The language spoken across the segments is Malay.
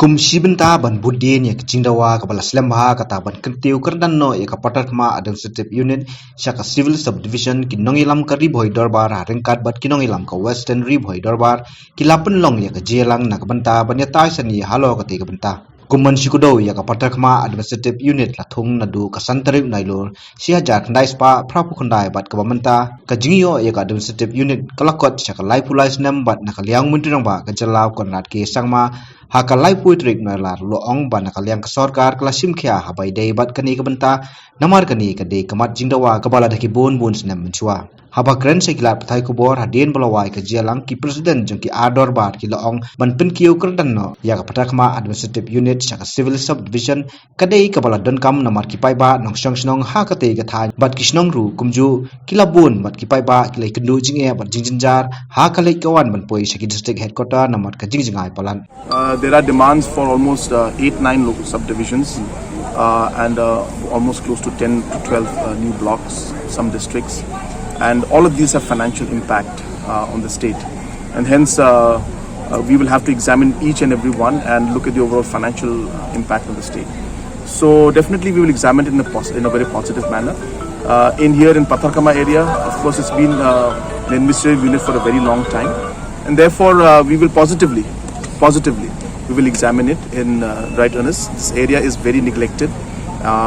Kumsi benta ban budin ya kecingdawa kepala selembaha kata ban kentiu kerdan no ya kapatar kema administrative unit syaka civil subdivision kinongilam ka ribhoi dorbar haringkat bat kinongilam ka western ribhoi dorbar kilapen long ya kejelang nak benta ban ya taisan ya halo kati ka benta Kuman sikudo ya kapatar kema administrative unit lathung nadu kasantarip nailur siya jar kandai spa prapu kandai bat kabamenta kajingio ya ka administrative unit kalakot syaka laipulais nem bat nakaliang muntirang ba kajalau konrat ke sangma haka laipui trik nalar loong ba nakaliang kesorkar kelasim kia habai dei bat kani kabenta namar kani kadei kamat jingdawa kabala daki bun senem mencua haba keren sekilat patai kubor hadin balawai ke jialang ki presiden jengki ador bar ki loong ban penkiu kerdan no ya kapatar kema administrative unit syaka civil subdivision kadei kabala don kam namar ki pai ba nong syong snong ha kate ka thai bat ki snong ru kumju kilabun bat ki pai ba kilai kendu jinge bat jinjinjar ha kalai kawan ban poi saki district headquarter namar ka jingjingai palan. There are demands for almost 8-9 local subdivisions and almost close to 10 to 12 new blocks, some districts, and all of these have financial impact on the state, and hence we will have to examine each and every one and look at the overall financial impact on the state. So definitely we will examine it in a very positive manner. In here in Patharkama area, of course, it's been an administrative unit for a very long time, and therefore we will positively we will examine it in right earnest. This area is very neglected,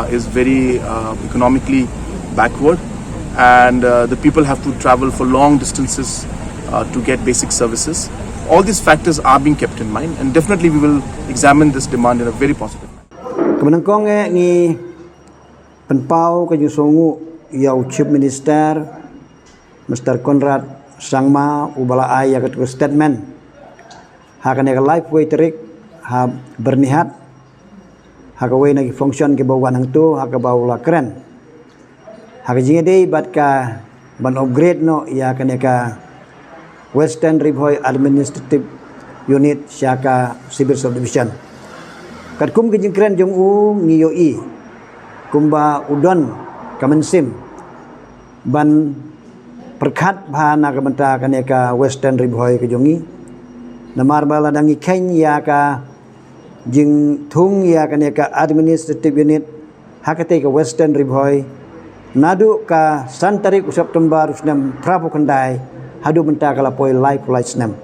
is very economically backward, and the people have to travel for long distances to get basic services. All these factors are being kept in mind, and definitely we will examine this demand in a very positive manner. Kemenangkong ni penpau ke Jusongu yau Chief Minister Mr. Conrad Sangma ubala ai ya ke statement hakan ya live way terik ha bernihat hakawai nagi function ke bawan hang tu hakabaula keren hakajinge dei bat ka ban upgrade no ya kan ka Western Ribhoi Administrative Unit syaka Civil Subdivision kat kum ke jingkren jong u ngiyoi kumba udon kamensim ban perkat bahana kabenta kan ka Western Ribhoi ke jongi namar bala dangi ken ya ka jing thung ya kan ka administrative unit hakate ka Western Ribhoi nadu ka santarik September usnam prapu kandai hadu benta kala poi life snam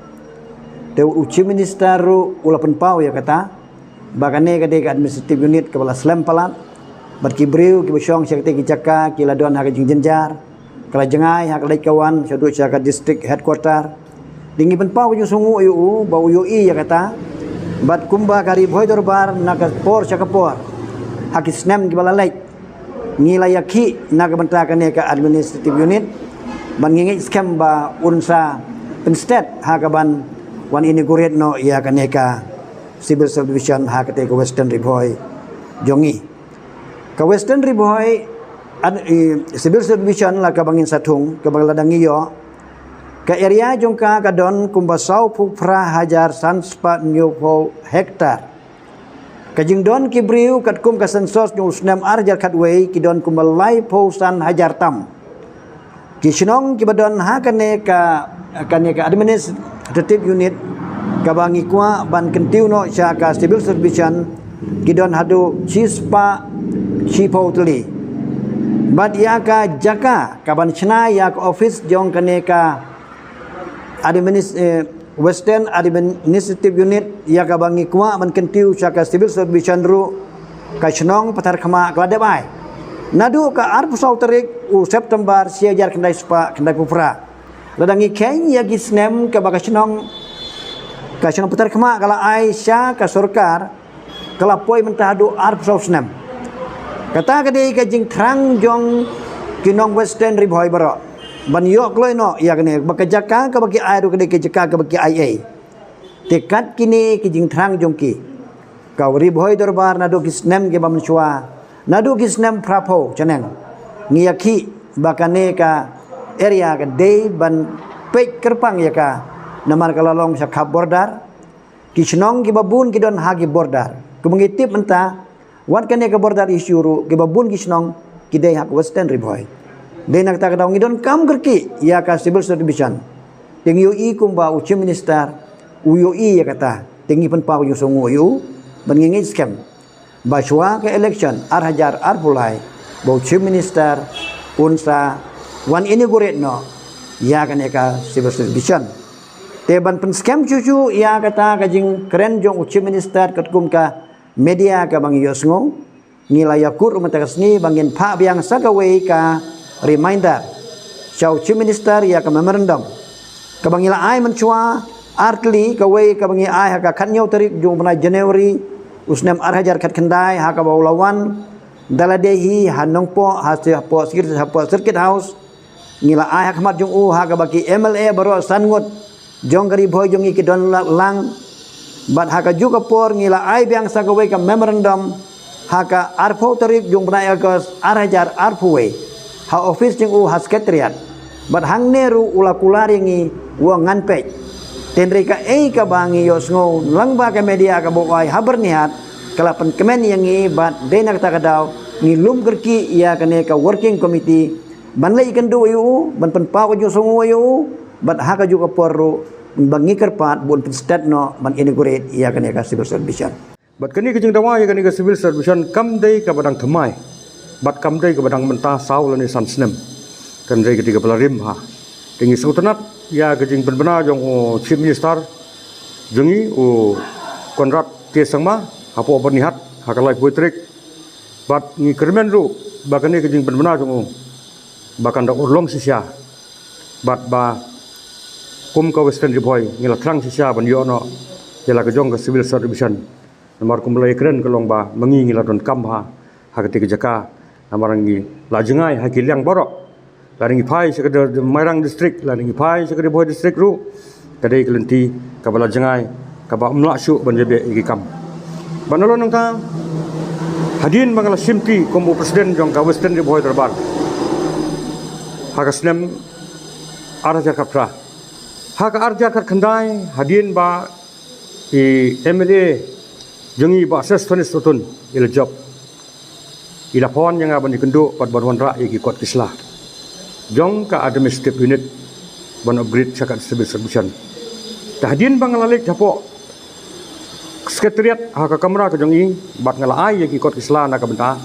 te uchi minister ulapan pau ya kata bakane ka de ka administrative unit kepala slam palat bat kibriu ki bosong syakte ki caka ki ladon ha jing jenjar kala jengai ha kala kawan syadu syaka district headquarter dingi penpau ju sungu yu bau yu ya kata bat kumba kari Ribhoi dorbar naga por syaka por hakis nem ki bala lek ngilayaki naga benta kan ka administrative unit ban ngingi scam ba unsa penstet hakaban wan inaugurate no ya kan ka civil subdivision hakate ka Western Ribhoi jongi ka Western Ribhoi civil subdivision la ka bangin satung ka bangladangi yo ka area jongka kadon kumbasau pupra hajar sanspa nyupo hektar kajing don kibriu kat kum kasensos nyu snam arjar katway kidon kumbalai pousan hajar tam kisnong kibadon hakane ka administrative unit kabangi kwa ban kentiu no syaka civil subdivision kidon hadu cispa cipo tuli bad yaka jaka kaban chna yak office jong kane ka Western Administrative Unit ya kabangi kwa man kentiu syaka civil subdivision ru ka Chnong Patharkama Kladebai nadu ka arpusau terik September siajar kendai spa kendai pupra ladangi ken ya gisnem ka baka Chnong Patharkama kala Aisyah ka sorkar kala poi mentahadu arpusau snem kata kadai ka jing thrang jong kinong Western Ribhoi baro ban yok loy no ya kene bakajaka ka bagi ai ru kene kejaka ka bagi ai tekat kini kijing thrang jongki ka Ribhoi dorbar nadu kisnem ge bamchua nadu kisnem prapo chaneng ngiyaki bakane ka area ka dei ban pek kerpang ya ka namar kalalong sa khab bordar kisnong ki babun kidon hagi bordar kumengitip menta wat kane ka bordar isyuru ki babun kisnong kidai hak Western Ribhoi de nak tak daung idon kam gerki ya ka civil subdivision ting yu i kumba uchi minister uyu i ya kata tingi pen pa yu songu yu bengingi scam Bashwa ke election hajar pulai bau chief minister unsa wan inaugurate no ya kan eka civil service teban pen scam cucu ya kata kajing keren jong chief minister ketkum ka media ka bang yosngo ngilayakur umatakasni bangin pa biang sagawe ka reminder Chow chief minister ya ka memorandum ka bangila ai mencua artli ka we ka bangi ai ha ka khanyo tarik jong bana Januari usnam hajar kat kendai ha ka baulawan daladehi hanong po po circuit house ngila ai hakmat jong ha ka baki MLA baro sangut jong kari boy jong ikidon lang bat ha ka juga por ngila ai biang sagawe ka memorandum ha ka arpo tarik jong bana ka hajar arpuwe ha office jong ha secretariat bat hang neru ula kulari ngi wa nganpe tenri ka ka bangi yosngo langba ka media ka bokai haber niat kalapan kemen yang bat dena kata kadau ngilum kerki ia kene ka working committee banlai ikan do yu ban pen pa ko jo songo yu bat haka juga porro bangi kerpat bun stat no ban inaugurate ia kene ka civil service bat kani kejing dawa ia kene ka civil service kam dei ka badang thamai bat kam dei ka badang mentah saw lani san snem kan dei ketika pelarim ha tingi sautanat ya kejing benar jong chief minister jengi Konrad T Sangma hapo bernihat hakalai puitrik bat ni kermen ru bakane kejing benar jong bakan dak urlom sisia bat ba kum ka western riboy ngila trang sisia ban yono yala kejong ka civil service nomor kumlai keren kelong ba mengi ngila don kam ha hakati kejaka amarangi lajengai hakiliang borok laringi pai sekadar Mairang district laringi pai sekadar boy district ru kadai kelenti kabala jengai kaba umlak syuk ban jabe igi kam banalo nang ta hadin bangala simti komo presiden jong ka western riboy darbar hakasnem arja kapra hak arja kat khandai hadin ba i MLA jengi ba ses tonis sutun il job ila pon yang aban dikendu pat barwan ra igi kot kislah jong ka administrative unit ban upgrade sakat civil service tahdin bangalalik japo sekretariat ha ka kamera ka jong i bat ngala ai ki kot kisla na ka benta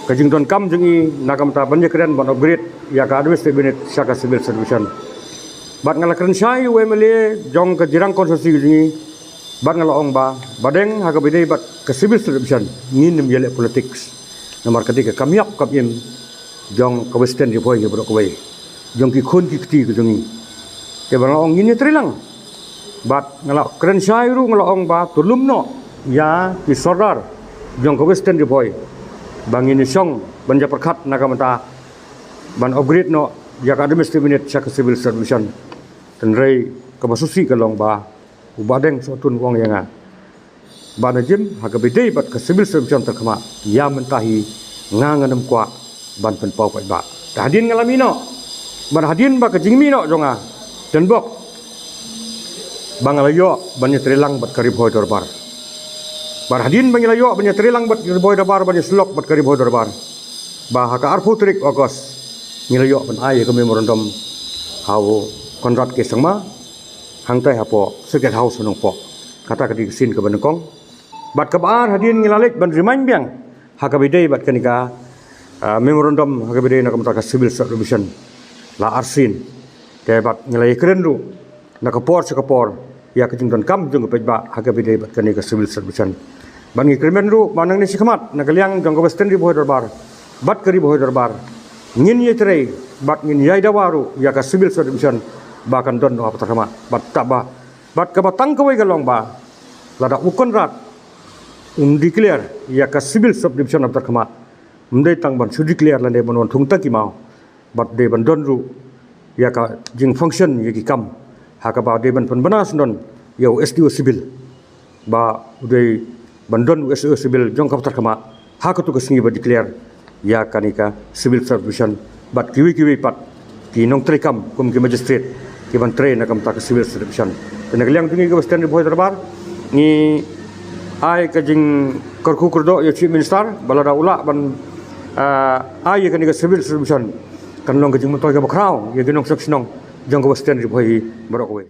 ka jing don kam jong i na ka benta ban keren ban upgrade ya ka administrative unit sakat civil service bat ngala keren sai UMLA jong ka jirang konstitusi jong i bat ngala ong ba badeng ha ka bidai bat ka civil service ngin yele politics nomor ketiga kamiap kapim jong ka western riboy ke bro kawai jong ki khun ki kti ke jongi ke bang ong ini trilang bat ngala keren syairu ngala ong ba tulum no ya ki sordar jong ka western riboy bang ini song banja perkhat nakamata ban upgrade no ya ka administrative unit sak civil service tenrei ka basusi ka long ba ubadeng sotun wong yanga ban jim ha ka bidai bat ka civil service terkema ya mentahi nganganam kwa ban pen pau pai ba hadin ngalamino ban hadin ba ka jingmino jonga dan bok bangalayo ban trilang bat karib hoy darbar bar hadin bangalayo ban trilang bat boy darbar ban slok bat karib hoy darbar ba ha ka arfu trik Ogos ngilayo ban ai ka memorandum hawo Konrad ke sangma hangtai hapo circuit house nong po kata ka sin ka banengkong bat ka bar hadin ngilalik ban remind biang ha ka bidai bat kanika memorandum hagabide na kamta civil service la arsin ke bat ngilai keren ru na kapor sa kapor ya kajing don kam jong pejba hagabide bat kani ka civil service ban ngi keren ru manang ni sikmat na kaliang jong ka western riboy darbar bat kari boy darbar ngin ye trei bat ngin yai dawaru ya ka civil service bakan don apa terkama bat taba bat ka batang kawai galong ba lada ukon rat declare ya ka civil service apa terkama mendai tang ban sudi clear lande ban thung ta ki mau bat de ban don ru ya ka jing function ye ki kam ha ka ba de ban pan banas don yo SDO civil ba udai ban don SDO civil jong ka kama ha ka tu ka singi ba declare ya kanika civil service bat kiwi pat ki nong tre kam kum ki magistrate ki ban tre na kam ta ka civil service tenak liang tingi ka western riboy darbar ni ai ka jing korku kurdo yo chief minister balada ula ban ai ka ni ka civil service kan long ka jing mo to ka bakraw ye ginong saksinong jong ka western riboy barok we